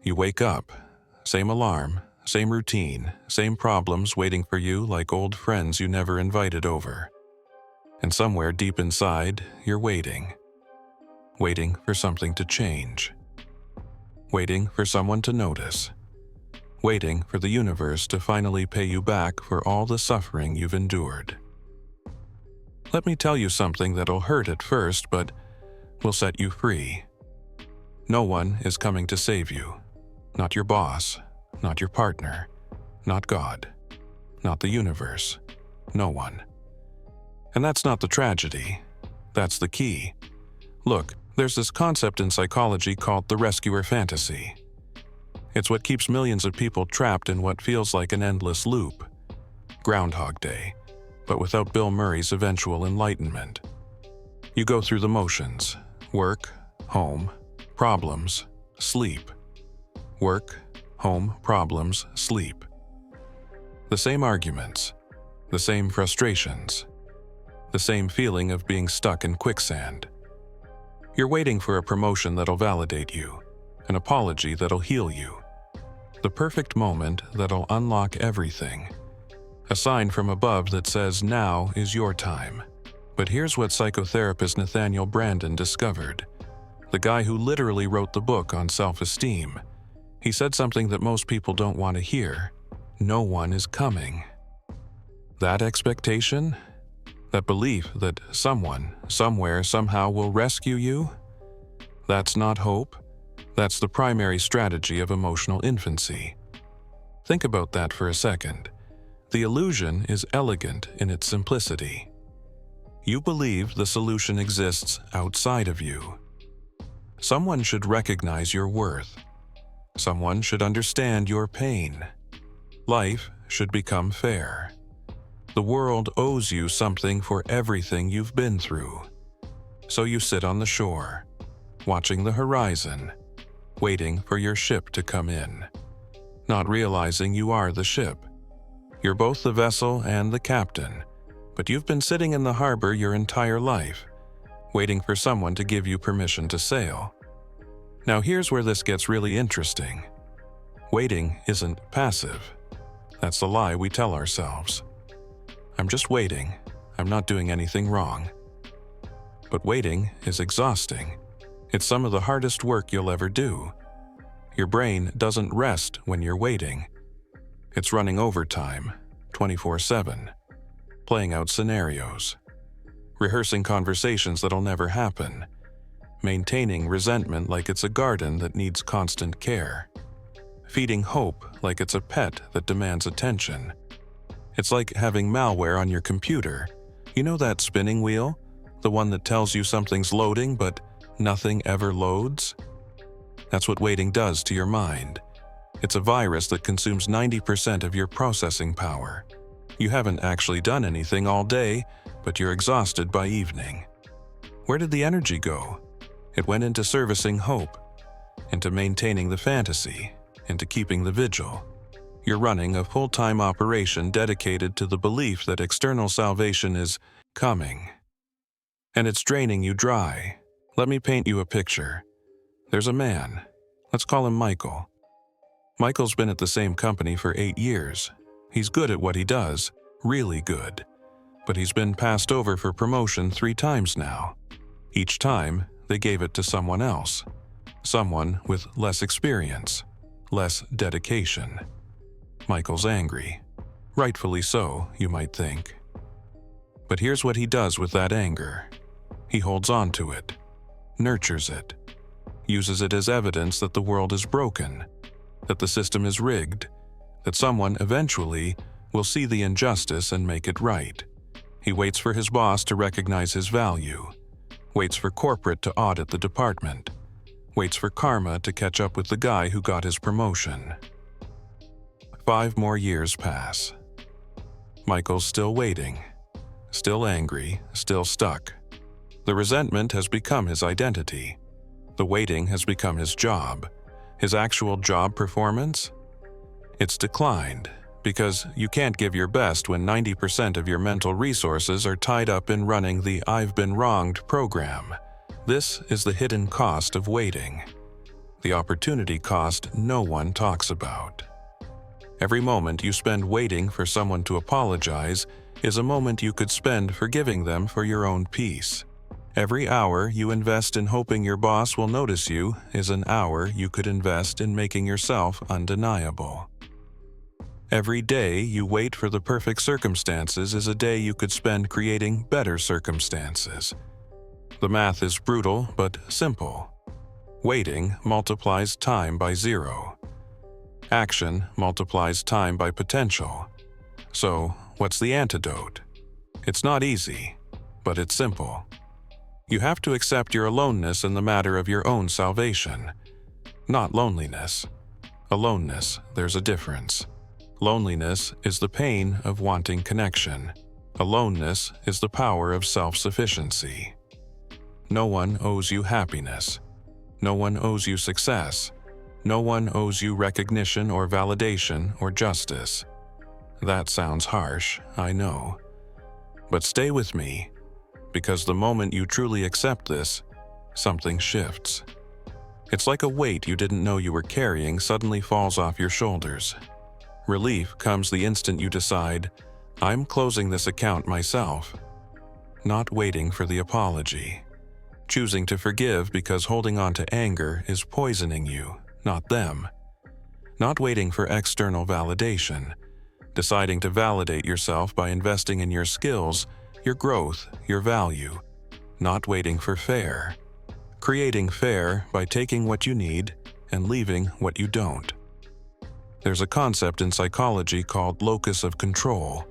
You wake up, same alarm, same routine, same problems waiting for you like old friends you never invited over. And somewhere deep inside, you're waiting. Waiting for something to change. Waiting for someone to notice. Waiting for the universe to finally pay you back for all the suffering you've endured. Let me tell you something that'll hurt at first, but will set you free. No one is coming to save you. Not your boss, not your partner, not God, not the universe, no one. And that's not the tragedy, that's the key. Look, there's this concept in psychology called the rescuer fantasy. It's what keeps millions of people trapped in what feels like an endless loop. Groundhog Day, but without Bill Murray's eventual enlightenment. You go through the motions: work, home, problems, sleep. Work, home, problems, sleep. The same arguments, the same frustrations, the same feeling of being stuck in quicksand. You're waiting for a promotion that'll validate you, an apology that'll heal you, the perfect moment that'll unlock everything, a sign from above that says now is your time. But here's what psychotherapist Nathaniel Branden discovered, the guy who literally wrote the book on self-esteem. He said something that most people don't want to hear. No one is coming. That expectation, that belief that someone, somewhere, somehow will rescue you, that's not hope. That's the primary strategy of emotional infancy. Think about that for a second. The illusion is elegant in its simplicity. You believe the solution exists outside of you. Someone should recognize your worth. Someone should understand your pain. Life should become fair. The world owes you something for everything you've been through. So you sit on the shore, watching the horizon, waiting for your ship to come in, not realizing you are the ship. You're both the vessel and the captain, but you've been sitting in the harbor your entire life, waiting for someone to give you permission to sail. Now here's where this gets really interesting. Waiting isn't passive. That's the lie we tell ourselves. I'm just waiting. I'm not doing anything wrong. But waiting is exhausting. It's some of the hardest work you'll ever do. Your brain doesn't rest when you're waiting. It's running overtime, 24/7, playing out scenarios, rehearsing conversations that'll never happen, maintaining resentment like it's a garden that needs constant care, feeding hope like it's a pet that demands attention. It's like having malware on your computer. You know that spinning wheel? The one that tells you something's loading but nothing ever loads? That's what waiting does to your mind. It's a virus that consumes 90% of your processing power. You haven't actually done anything all day, but you're exhausted by evening. Where did the energy go? It went into servicing hope, into maintaining the fantasy, into keeping the vigil. You're running a full-time operation dedicated to the belief that external salvation is coming. And it's draining you dry. Let me paint you a picture. There's a man. Let's call him Michael. Michael's been at the same company for 8 years. He's good at what he does, really good. But he's been passed over for promotion 3 times now. Each time, they gave it to someone else. Someone with less experience, less dedication. Michael's angry. Rightfully so, you might think. But here's what he does with that anger. He holds on to it, nurtures it, uses it as evidence that the world is broken, that the system is rigged, that someone eventually will see the injustice and make it right. He waits for his boss to recognize his value, waits for corporate to audit the department, waits for karma to catch up with the guy who got his promotion. 5 more years pass. Michael's still waiting, still angry, still stuck. The resentment has become his identity. The waiting has become his job. His actual job performance? It's declined, because you can't give your best when 90% of your mental resources are tied up in running the I've been wronged program. This is the hidden cost of waiting. the opportunity cost no one talks about. Every moment you spend waiting for someone to apologize is a moment you could spend forgiving them for your own peace. Every hour you invest in hoping your boss will notice you is an hour you could invest in making yourself undeniable. Every day you wait for the perfect circumstances is a day you could spend creating better circumstances. The math is brutal but simple. Waiting multiplies time by 0. Action multiplies time by potential. So, what's the antidote? It's not easy, but it's simple. You have to accept your aloneness in the matter of your own salvation. Not loneliness. Aloneness, there's a difference. Loneliness is the pain of wanting connection. Aloneness is the power of self-sufficiency. No one owes you happiness. No one owes you success. No one owes you recognition or validation or justice. That sounds harsh, I know. But stay with me, because the moment you truly accept this, something shifts. It's like a weight you didn't know you were carrying suddenly falls off your shoulders. Relief comes the instant you decide, I'm closing this account myself. Not waiting for the apology. Choosing to forgive because holding on to anger is poisoning you, not them. Not waiting for external validation. Deciding to validate yourself by investing in your skills, your growth, your value. Not waiting for fair. Creating fair by taking what you need and leaving what you don't. There's a concept in psychology called locus of control.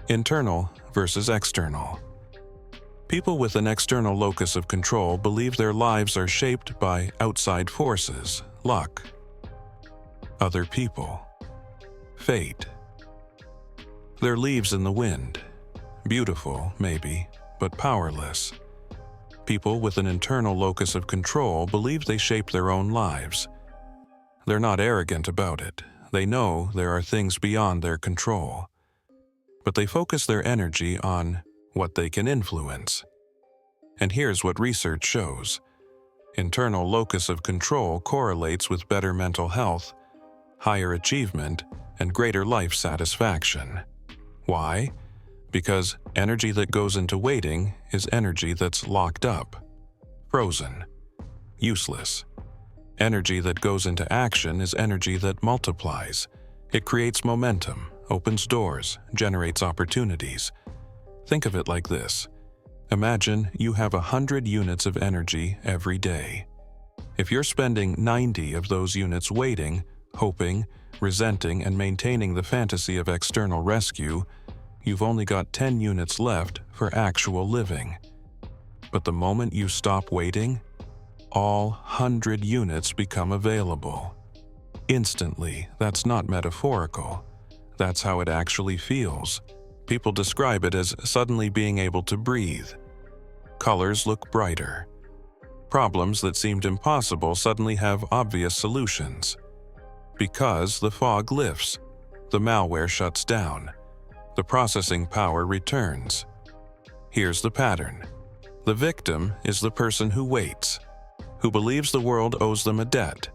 Internal versus external. People with an external locus of control believe their lives are shaped by outside forces, luck, other people, fate. They're leaves in the wind. Beautiful, maybe, but powerless. People with an internal locus of control believe they shape their own lives. They're not arrogant about it. They know there are things beyond their control. But they focus their energy on what they can influence. And here's what research shows. Internal locus of control correlates with better mental health, higher achievement, and greater life satisfaction. Why? Because energy that goes into waiting is energy that's locked up, frozen, useless. Energy that goes into action is energy that multiplies. It creates momentum, opens doors, generates opportunities. Think of it like this. Imagine you have 100 units of energy every day. If you're spending 90 of those units waiting, hoping, resenting, and maintaining the fantasy of external rescue, you've only got 10 units left for actual living. But the moment you stop waiting, all 100 units become available. Instantly, that's not metaphorical. That's how it actually feels. People describe it as suddenly being able to breathe. Colors look brighter. Problems that seemed impossible suddenly have obvious solutions. Because the fog lifts, the malware shuts down, the processing power returns. Here's the pattern. The victim is the person who waits, who believes the world owes them a debt,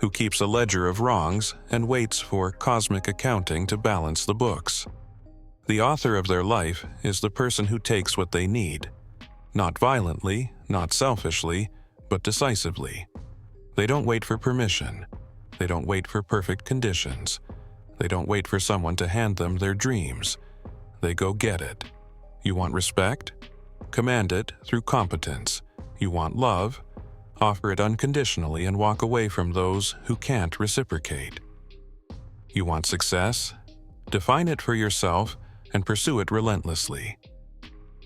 who keeps a ledger of wrongs and waits for cosmic accounting to balance the books. The author of their life is the person who takes what they need, not violently, not selfishly, but decisively. They don't wait for permission. They don't wait for perfect conditions. They don't wait for someone to hand them their dreams. They go get it. You want respect? Command it through competence. You want love? Offer it unconditionally and walk away from those who can't reciprocate. You want success? Define it for yourself and pursue it relentlessly.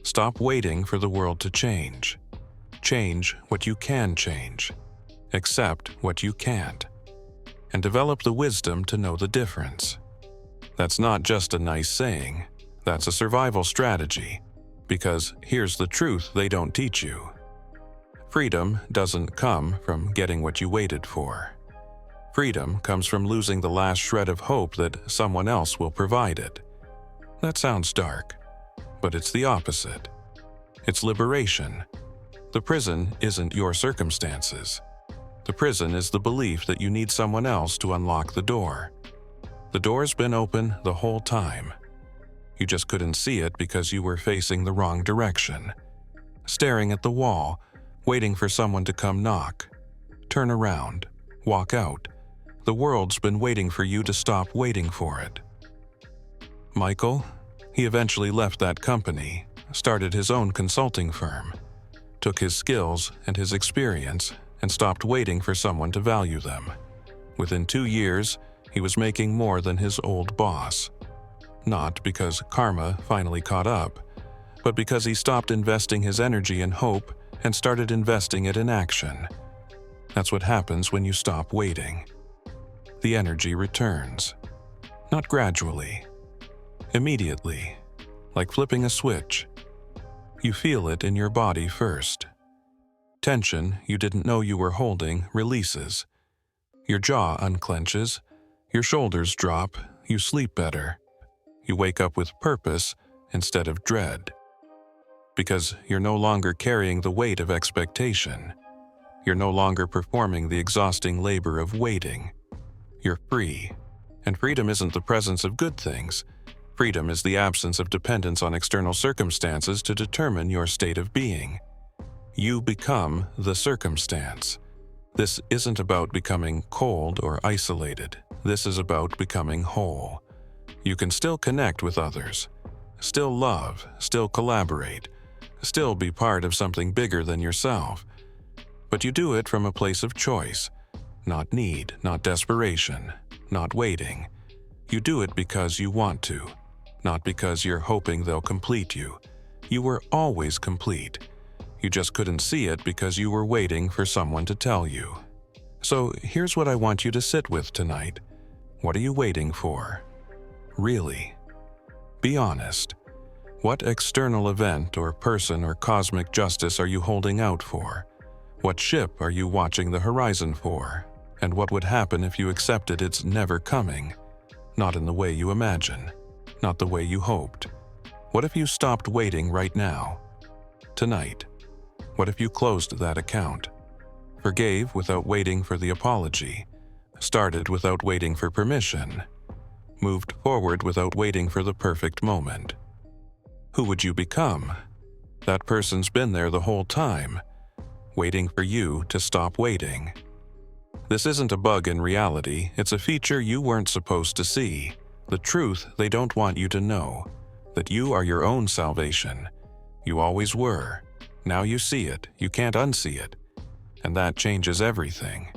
Stop waiting for the world to change. Change what you can change. Accept what you can't. And develop the wisdom to know the difference. That's not just a nice saying. That's a survival strategy. Because here's the truth they don't teach you. Freedom doesn't come from getting what you waited for. Freedom comes from losing the last shred of hope that someone else will provide it. That sounds dark, but it's the opposite. It's liberation. The prison isn't your circumstances. The prison is the belief that you need someone else to unlock the door. The door's been open the whole time. You just couldn't see it because you were facing the wrong direction. Staring at the wall, waiting for someone to come knock. Turn around, walk out. The world's been waiting for you to stop waiting for it. Michael, he eventually left that company, started his own consulting firm, took his skills and his experience, and stopped waiting for someone to value them. Within 2 years, he was making more than his old boss. Not because karma finally caught up, but because he stopped investing his energy in hope and started investing it in action. That's what happens when you stop waiting. The energy returns. Not gradually. Immediately. Like flipping a switch. You feel it in your body first. Tension you didn't know you were holding releases. Your jaw unclenches. Your shoulders drop. You sleep better. You wake up with purpose instead of dread. Because you're no longer carrying the weight of expectation. You're no longer performing the exhausting labor of waiting. You're free. And freedom isn't the presence of good things. Freedom is the absence of dependence on external circumstances to determine your state of being. You become the circumstance. This isn't about becoming cold or isolated. This is about becoming whole. You can still connect with others, still love, still collaborate, still be part of something bigger than yourself. But you do it from a place of choice, not need, not desperation, not waiting. You do it because you want to, not because you're hoping they'll complete you. You were always complete. You just couldn't see it because you were waiting for someone to tell you. So here's what I want you to sit with tonight. What are you waiting for? Really? Be honest. What external event or person or cosmic justice are you holding out for? What ship are you watching the horizon for? And what would happen if you accepted it's never coming? Not in the way you imagine. Not the way you hoped. What if you stopped waiting right now? Tonight. What if you closed that account? Forgave without waiting for the apology. Started without waiting for permission. Moved forward without waiting for the perfect moment. Who would you become? That person's been there the whole time, waiting for you to stop waiting. This isn't a bug in reality, it's a feature you weren't supposed to see. The truth they don't want you to know, that you are your own salvation. You always were. Now you see it, you can't unsee it. And that changes everything.